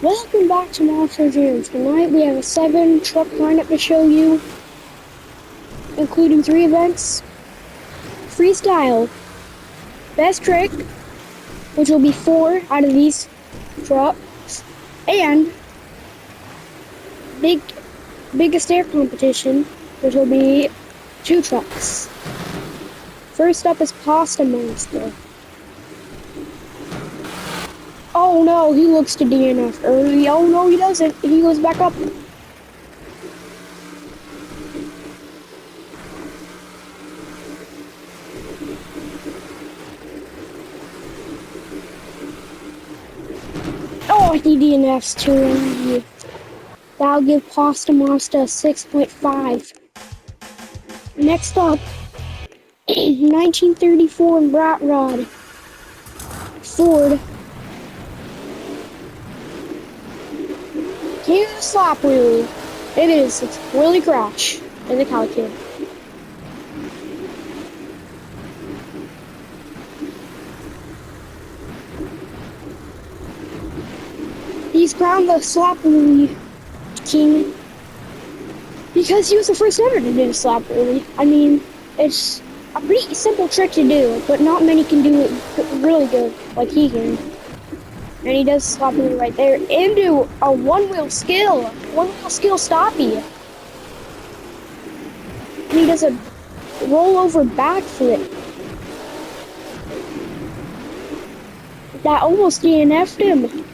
Welcome back to Monster Jam. Tonight we have a 7-truck lineup to show you, including 3 events. Freestyle, best trick, which will be 4 out of these trucks, and biggest air competition, which will be 2 trucks. First up is Pasta Monster. Oh no, he looks to DNF early. Oh no, he doesn't. He goes back up. Oh, he DNFs too early. That'll give Pasta Monster a 6.5. Next up, 1934 Brat Rod. Ford. Here's the slap wheelie. It is. It's Willie Crash in the Cali Kid. He's crowned the slap wheelie king because he was the first ever to do the slap wheelie. I mean, it's a pretty simple trick to do, but not many can do it really good like he can. And he does slap wheelie right there into a one-wheel skill stoppie. And he does a rollover backflip. That almost DNF'd him.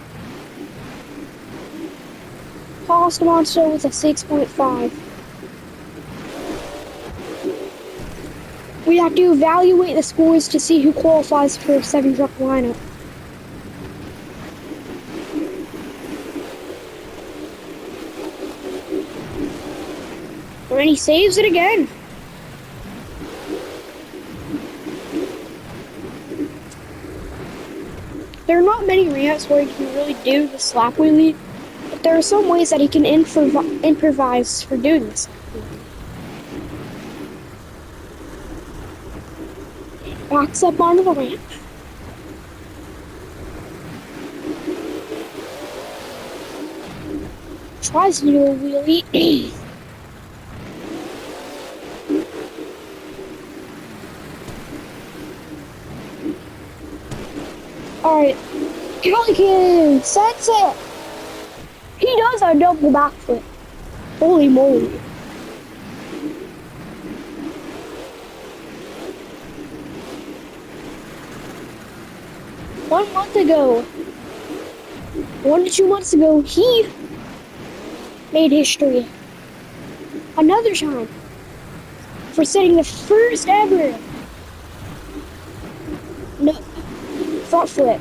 Pasta Monster with a 6.5. We have to evaluate the scores to see who qualifies for a 7-truck lineup. And he saves it again. There are not many ramps where he can really do the slap wheelie, but there are some ways that he can improvise for doing this. Backs up onto the ramp. Tries to do a wheelie. Alright, Cali Kid sets it. He does a double backflip. Holy moly. One to 2 months ago, he made history. Another time. For setting the first ever front flip.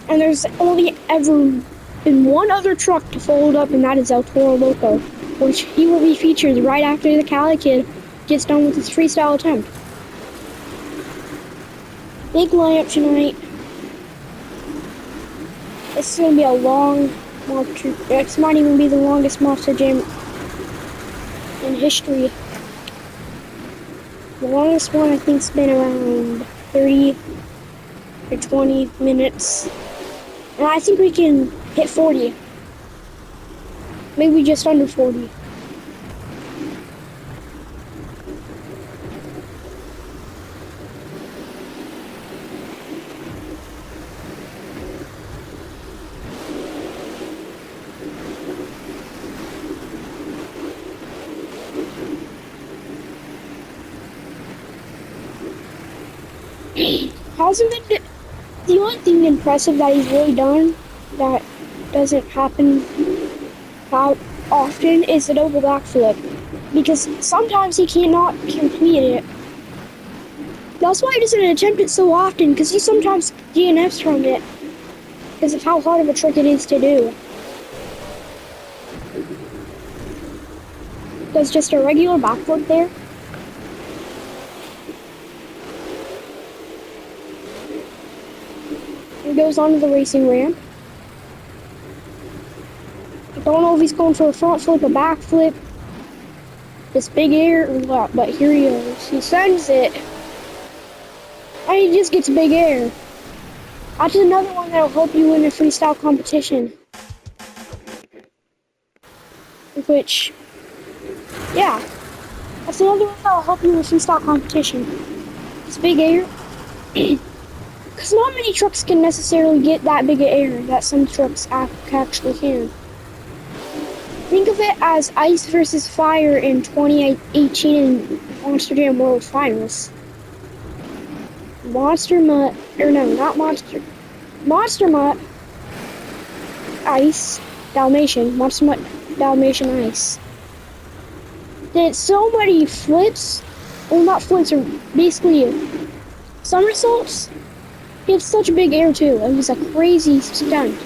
And there's only ever been one other truck to follow it up, and that is El Toro Loco, which he will be featured right after the Cali Kid gets done with his freestyle attempt. Big lineup tonight. This is going to be a long Monster. This might even be the longest Monster Jam in history. The longest one I think's been around 30 or 20 minutes. And I think we can hit 40. Maybe just under 40. Hasn't been the only thing impressive that he's really done that doesn't happen how often is the double backflip, because sometimes he cannot complete it. That's why he doesn't attempt it so often, because he sometimes DNFs from it because of how hard of a trick it is to do. Does just a regular backflip there. Goes onto the racing ramp. I don't know if he's going for a front flip, a back flip, this big air, or what, but here he is. He sends it. And he just gets big air. That's another one that'll help you win a freestyle competition. which, yeah, that's another one that'll help you with freestyle competition. It's big air. Because not many trucks can necessarily get that big of air that some trucks actually can. Think of it as ice versus fire in 2018 in Monster Jam World Finals. Monster Mutt, or no, not Monster. Monster Mutt Ice Dalmatian. Monster Mutt Dalmatian Ice. Did so many flips, well not flips, or basically somersaults. He had such big air too. It was a crazy stunt.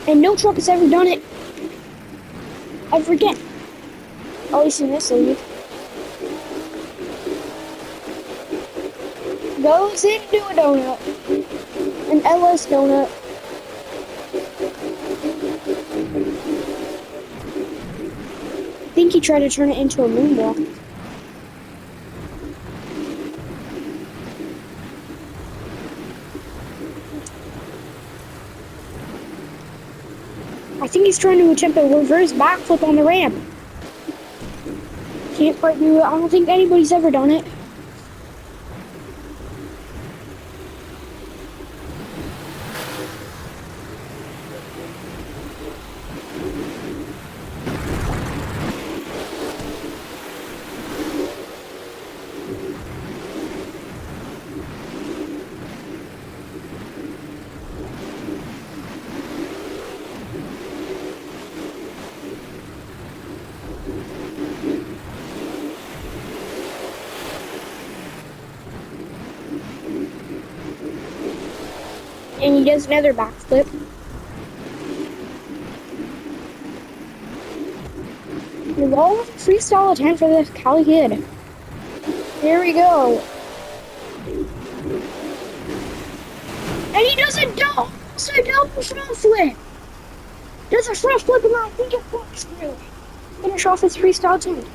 And no truck has ever done it ever again. At least in this league. Goes into a donut. An LS donut. I think he tried to turn it into a moonwalk. I think he's trying to attempt a reverse backflip on the ramp. Can't quite do it. I don't think anybody's ever done it. And he does another backflip. The wall with a freestyle attempt for the Cali Kid. Here we go. And he does a double front flip. Does a front flip and I think it corkscrew. Finish off his freestyle attempt.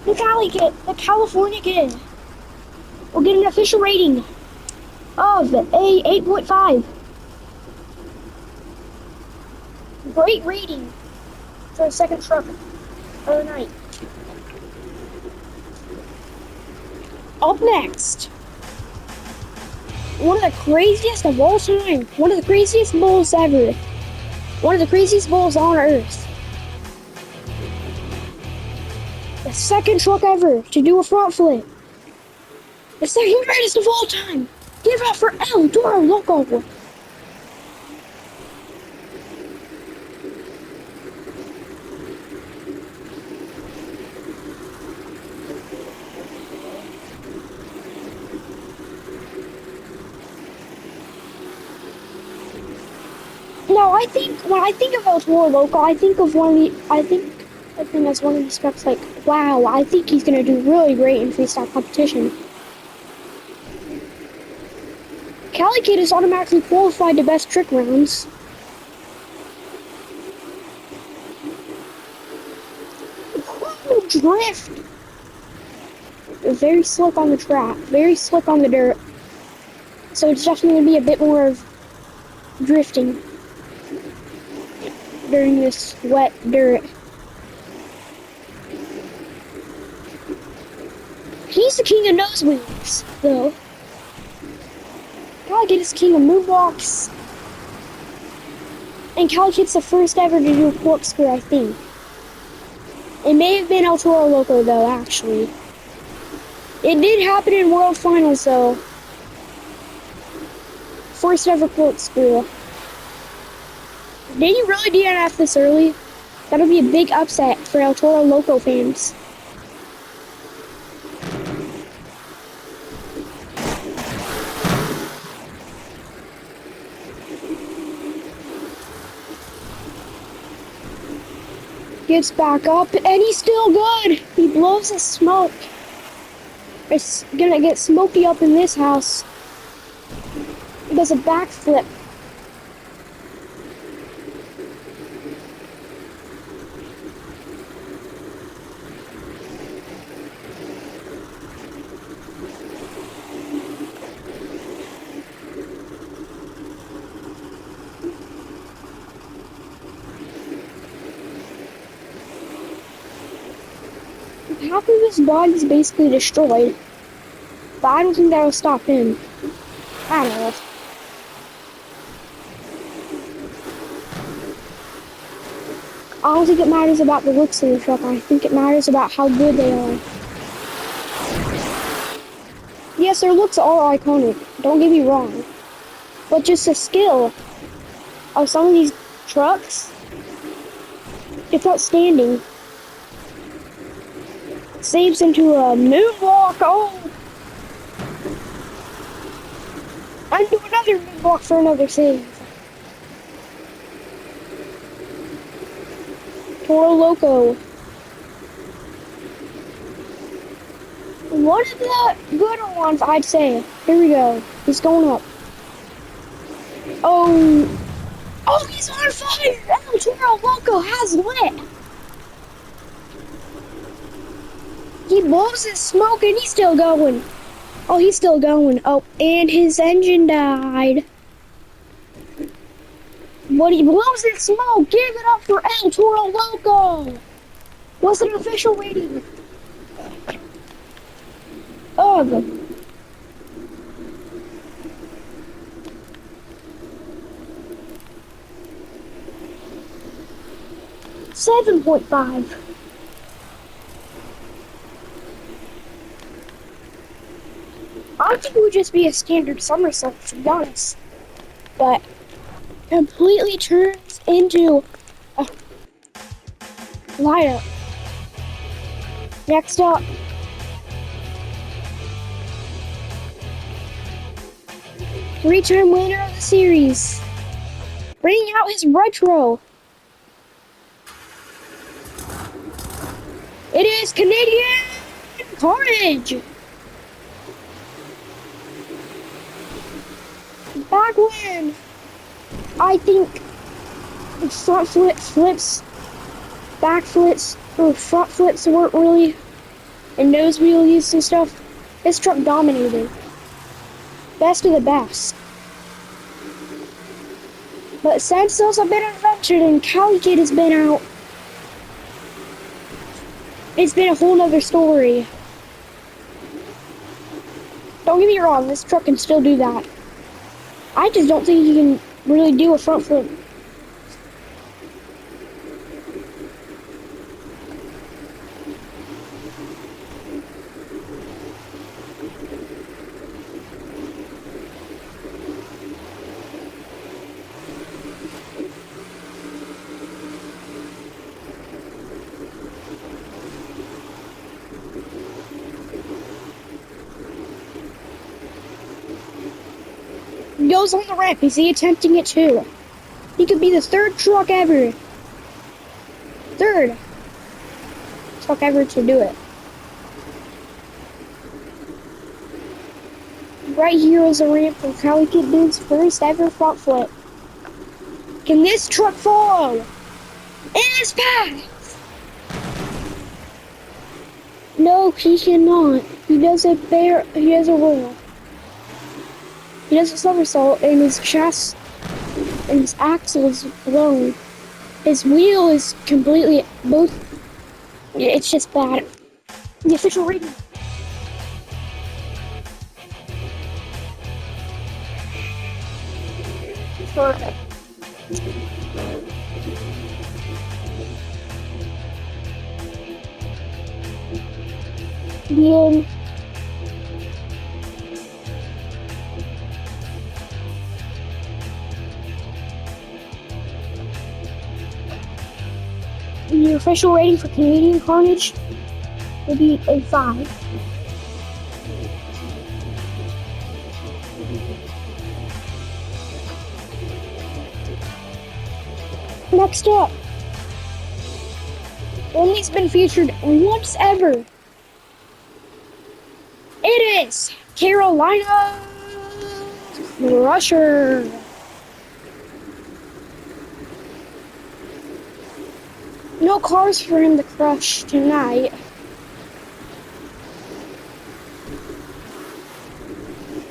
The Cali Kid, the California Kid, will get an official rating of a 8.5. Great rating for a second truck of the night. Up next, one of the craziest of all time, one of the craziest bulls ever, one of the craziest bulls on earth. The second truck ever to do a front flip. The second greatest of all time. Give it up for El Toro Loco. No, when I think of El Toro Loco, I think of as one of these trucks like, wow, I think he's gonna do really great in freestyle competition. Cali Kid is automatically qualified to best trick rounds. Whoa, drift! Very slick on the track, very slick on the dirt. So it's definitely gonna be a bit more of drifting during this wet dirt. He's the king of nosebleeds, though. Cali Kid is king of moonwalks. And Cali Kid's the first ever to do a corkscrew, I think. It may have been El Toro Loco, though, actually. It did happen in World Finals, though. First ever corkscrew. Did you really DNF this early? That'll be a big upset for El Toro Loco fans. Gets back up, and he's still good. He blows his smoke. It's gonna get smoky up in this house. He does a backflip. half of his body's basically destroyed. But I don't think that'll stop him. I don't know. I don't think it matters about the looks of the truck. I think it matters about how good they are. Yes, their looks are iconic. Don't get me wrong. But just the skill of some of these trucks, it's outstanding. Saves into a moonwalk. Oh! And do another moonwalk for another save. Toro Loco. One of the gooder ones, I'd say. Here we go. He's going up. Oh. Oh, he's on fire! El Toro Loco has lit. He blows his smoke and he's still going. Oh, he's still going. Oh, and his engine died. But he blows his smoke. Give it up for El Toro Loco. What's an official rating? Ugh. $7.5. I think it would just be a standard somersault, to be honest. But completely turns into a lineup. Next up, three-time winner of the series, bringing out his retro. It is Canadian Carnage. Back when I think front flips, back flips, or front flips weren't really, and nose wheelies and stuff, this truck dominated. Best of the best. But since those have been invented and Cali Kid has been out, it's been a whole nother story. Don't get me wrong, this truck can still do that. I just don't think you can really do a front flip. Goes on the ramp. Is he attempting it too? He could be the third truck ever. Third truck ever to do it. Right here is a ramp for Cali Kid Dude's first ever front flip. Can this truck follow in his path? No, he cannot. He does a roll. He does a somersault and his chest and his axle is blown. His wheel is completely both. It's just bad. The official rating. Perfect. The end. The official rating for Canadian Carnage will be a 5. Next up, only's been featured once ever. It is Carolina Crusher. No cars for him to crush tonight.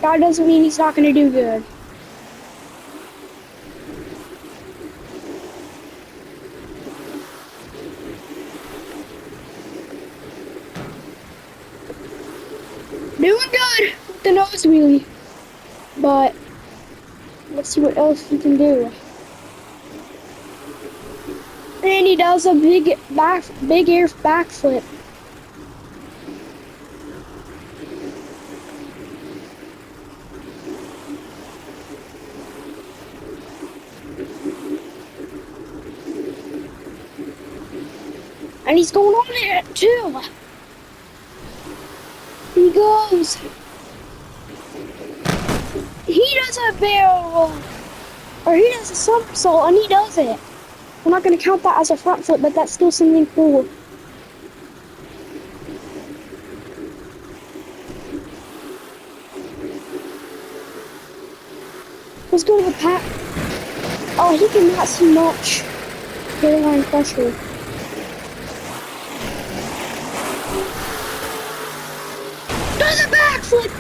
That doesn't mean he's not going to do good. nose wheelie. But let's see what else he can do. And he does a big air backflip. And he's going on it too. He goes. He does a barrel roll. Or he does a somersault and he does it. I'm not going to count that as a front flip, but that's still something cool. Let's go to the pack. Oh, he cannot see much. Caroline Crusher. Does a backflip!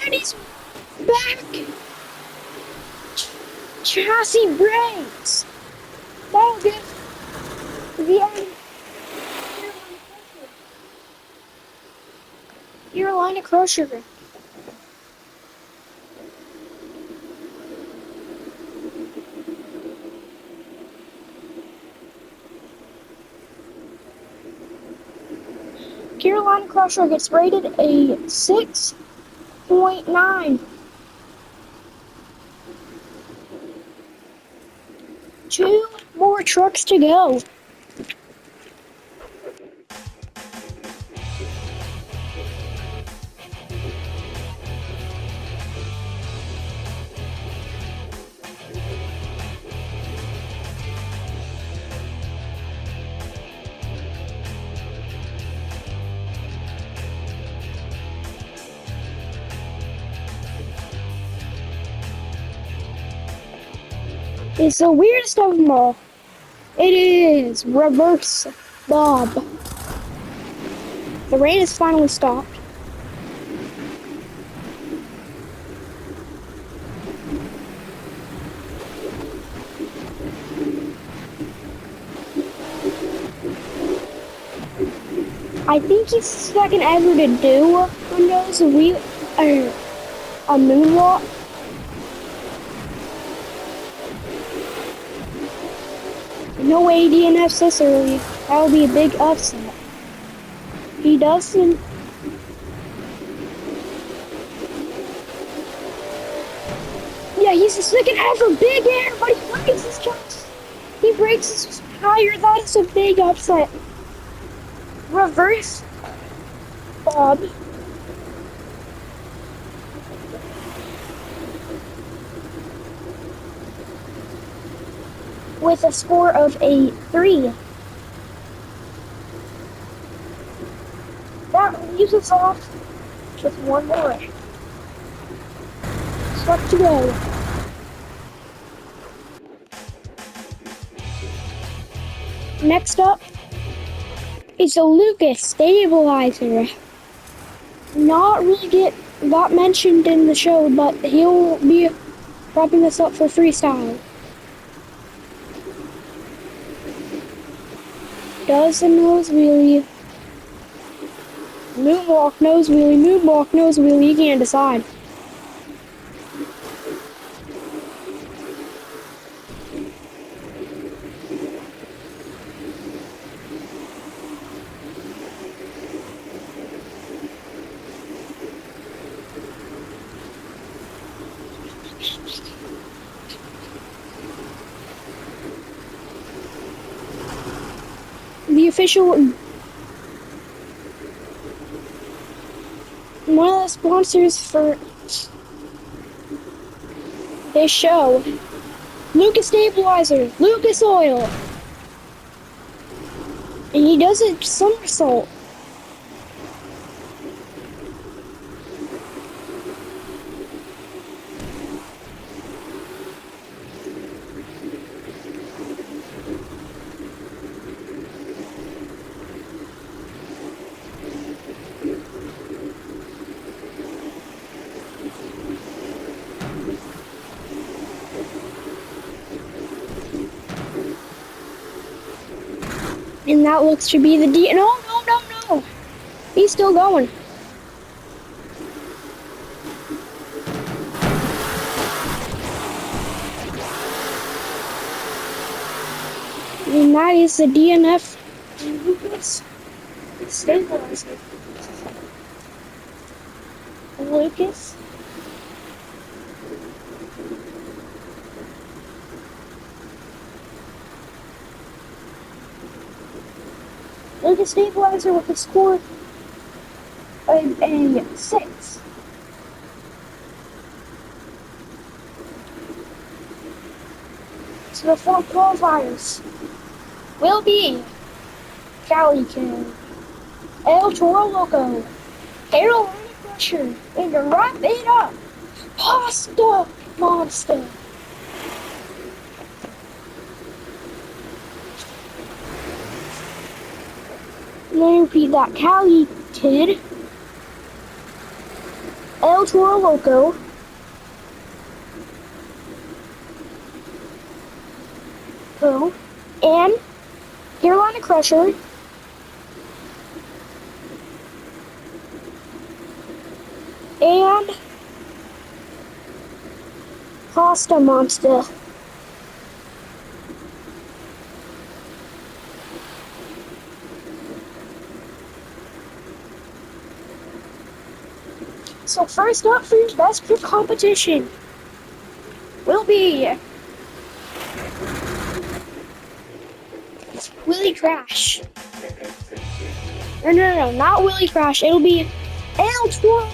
And he's back! Chassis brakes! That'll give the end. Carolina Crusher. Carolina Crusher gets rated a 6.9. 2 more trucks to go. It's the weirdest of them all. It is Reverse Bob. The rain has finally stopped. I think he's second ever to do Windows a moonwalk. No way DNFs this early. That would be a big upset. He doesn't. Yeah, he's the second ever big air, but he breaks his jumps. He breaks his tire. That is a big upset. Reverse Bob. With a score of a 3. That leaves us off with one more. Truck to go. Next up is a Lucas stabilizer. Not really got mentioned in the show, but he'll be wrapping this up for freestyle. Does a nose wheelie. Moonwalk, nose wheelie, moonwalk, nose wheelie. You can't decide. The official, one of the sponsors for this show, Lucas Stabilizer, Lucas Oil, and he does a somersault. And that looks to be the No. He's still going. And that is the DNF Lucas stabilizer. Lucas. Lucas stabilizer with a score of a 6. So the 4 qualifiers will be Cali Kid, El Toro Loco, Carolina Crusher, and to wrap it up, Pasta Monster. Let me repeat that. Cali Kid, El Toro Loco, and Carolina Crusher, and Pasta Monster. So first up for your best group competition will be Willie Crash. No, not Willie Crash. It'll be El Toro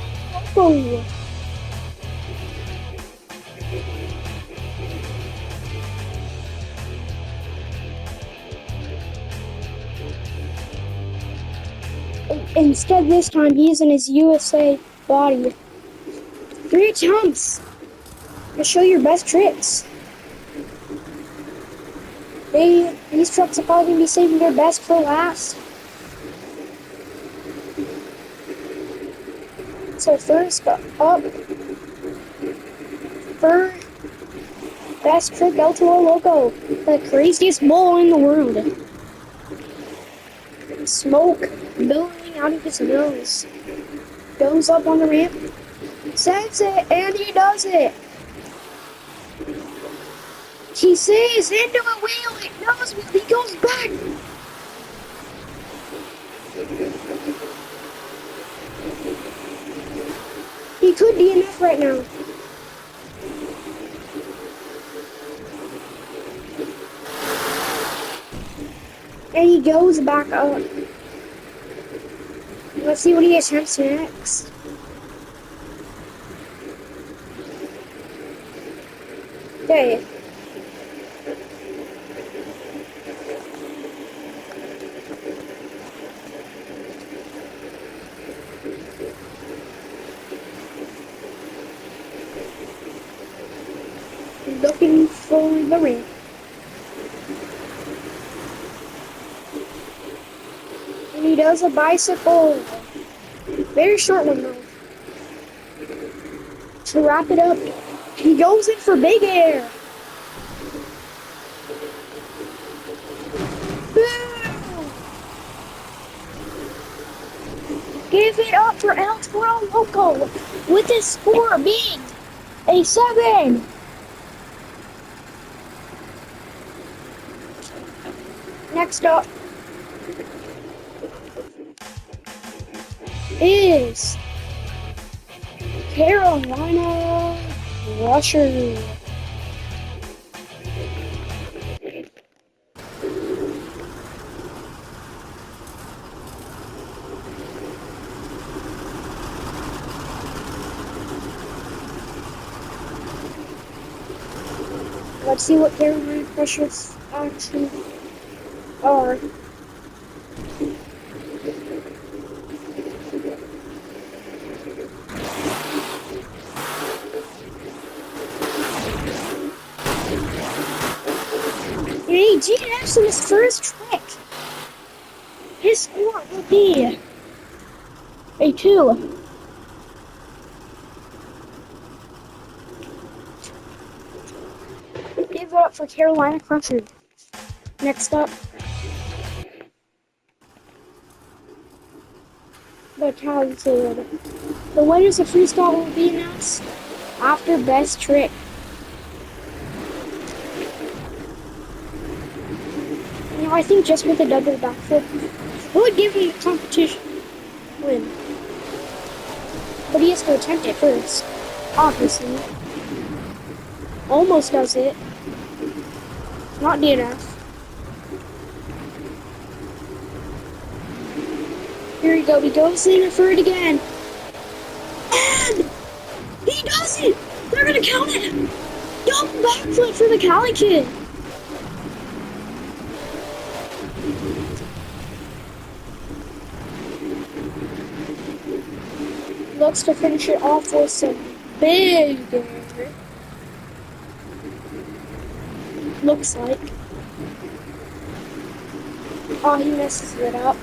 Loco. Instead, this time he's in his USA body. 3 jumps to show your best tricks. These trucks are probably going to be saving their best for last. So first up, for best trick, El Toro Loco, the craziest bull in the world. Smoke billowing out of his nose. Goes up on the ramp, sends it, and he does it. He says into a wheel, it knows what he goes back. He could DNF right now. And he goes back up. Let's see what he attempts next. Okay. Looking for the ring. And he does a bicycle. Very short one though. To wrap it up, he goes in for big air. Boom! Give it up for El Toro Loco with his score being a 7. Next up is Carolina Crusher. Let's see what Carolina Crusher's actually are. And he DNFs in his first trick. His score will be a 2. Give it up for Carolina Crusher. Next up, the Cali Kid. The winners of freestyle will be announced after best trick. I think just with a double backflip would give him the competition win. But he has to attempt it first, obviously. Almost does it. Not near enough. Here we go. He goes in for it again. And he does it! They're gonna count it! Double backflip for the Cali kid! Looks to finish it off with some big air. Looks like. Oh, he messes it up.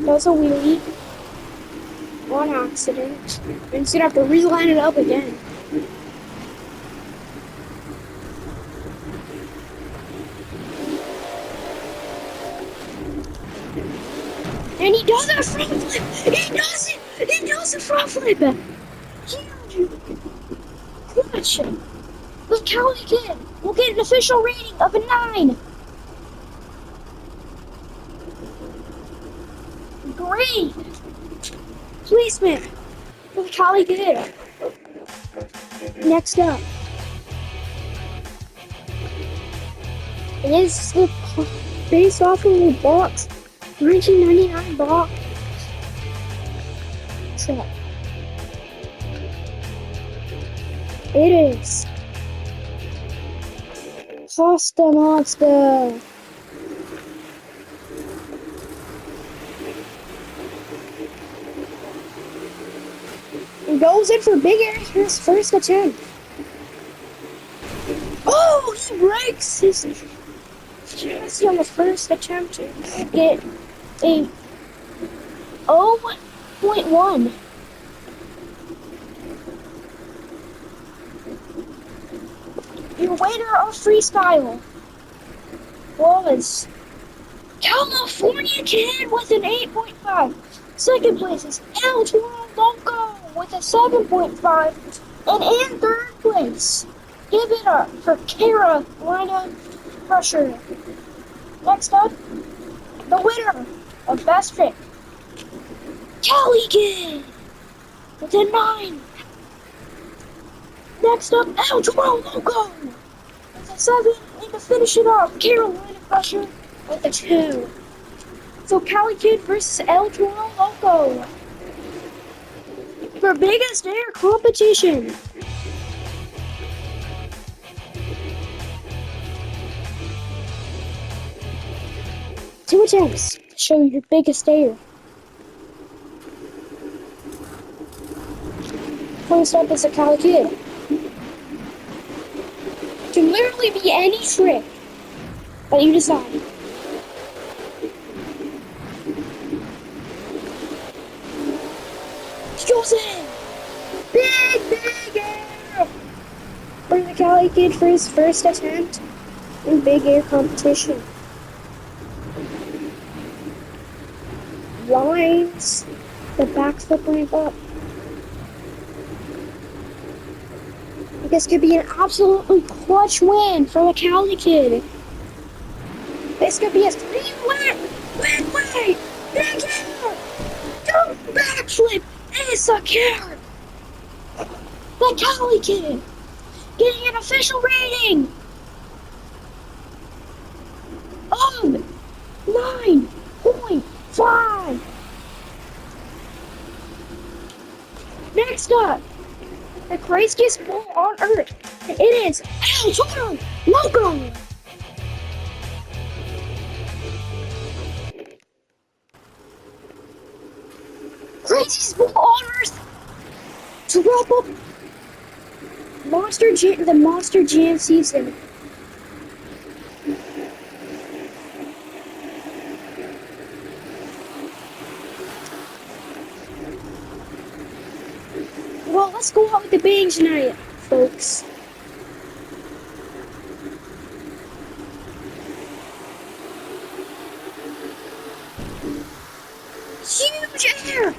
Does a wheelie on accident, and he's gonna have to reline it up again. And he does a front flip! He does it! He does a front flip! Huge! Clutch! The Cali kid will get an official rating of a 9! Great! Placement for the Cali kid. Next up is the based off of the box 1999 box truck. It is Costa Mazda. He goes in for big air his first attempt. Oh, he breaks his chassis on the first attempt to get a 0.1. Your winner of freestyle was California Kid with an 8.5. Second place is El Toro Loco with a 7.5. And in third place, give it up for Carolina Crusher. Next up, the winner of Best Pick, Cali Kid with a 9. Next up, El Toro Loco with a 7. And to finish it off, Carolina Crusher with a 2. So Cali Kid versus El Toro Loco for biggest air competition. Two attempts to show your biggest air. First up is a Cali Kid. Can literally be any trick that you decide. He goes in! Big air! For the Cali Kid for his first attempt in big air competition. Lines the backflip ramp up. This could be an absolutely clutch win for the Cali Kid. This could be a 3-win win, big air, double backflip, ace a carrot. The Cali Kid getting an official rating of 9.5. Next up, the craziest bull on earth. It is El Toro Loco. Craziest bull on earth. To wrap up the Monster Jam season. Well, let's go out with the bang tonight, folks. Huge air!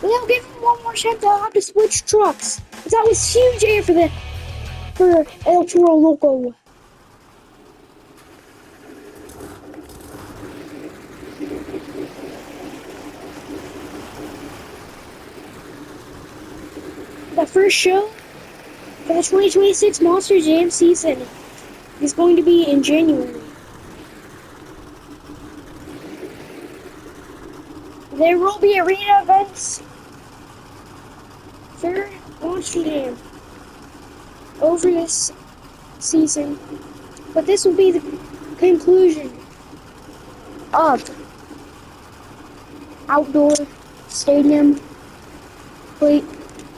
They'll give him one more chance. They'll have to switch trucks. That was huge air for El Toro Loco. The first show for the 2026 Monster Jam season is going to be in January. There will be arena events for Monster Jam over this season, but this will be the conclusion of outdoor stadium plate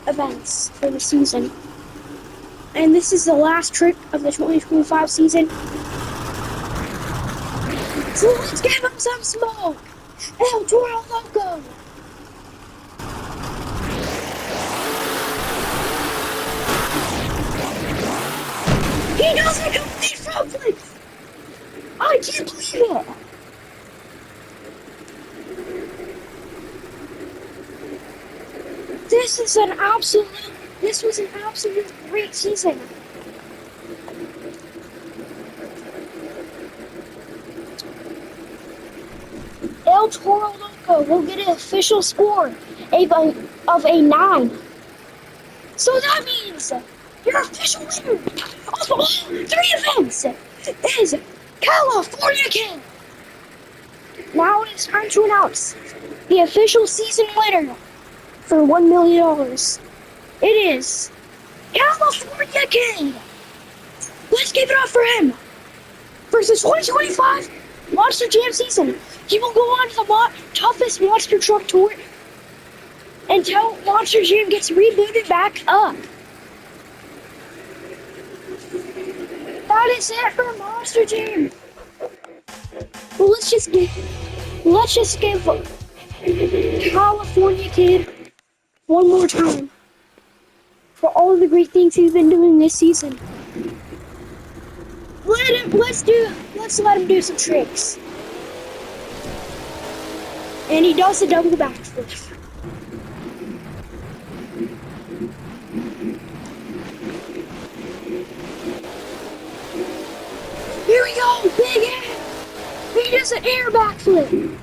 events for the season. And this is the last trick of the 2025 season. So let's give him some smoke! El Toro Loco! He does a complete front flip! I can't believe it! This was an absolute great season. El Toro Loco will get an official score of a 9. So that means your official winner of all 3 events is California Kid. Now it is time to announce the official season winner for $1 million. It is California Kid. Let's give it up for him. For the 2025 Monster Jam season, he will go on to the toughest monster truck tour until Monster Jam gets rebooted back up. That is it for Monster Jam. Well, let's just give California Kid one more time for all the great things he's been doing this season. Let's let him do some tricks. And he does a double backflip. Here we go, big air. He does an air backflip.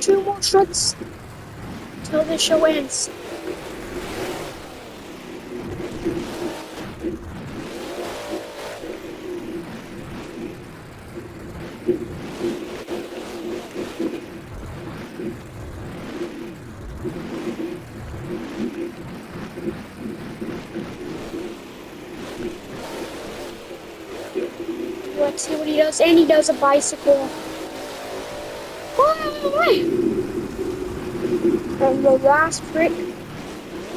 Two more tricks till the show ends. Let's see what he does. And he does a bicycle. And the last trick,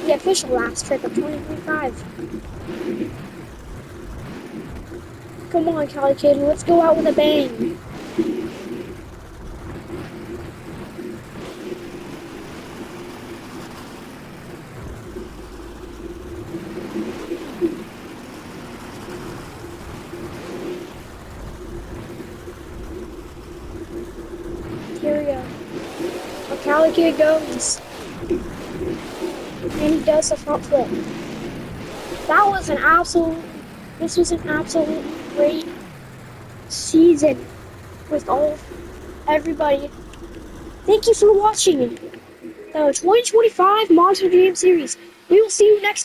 the official last trick of 2025. Come on, Cali Kid, let's go out with a bang. Here we go. Cali Kid goes. And he does a front flip. This was an absolute great season with everybody. Thank you for watching the 2025 Monster Jam series. We will see you next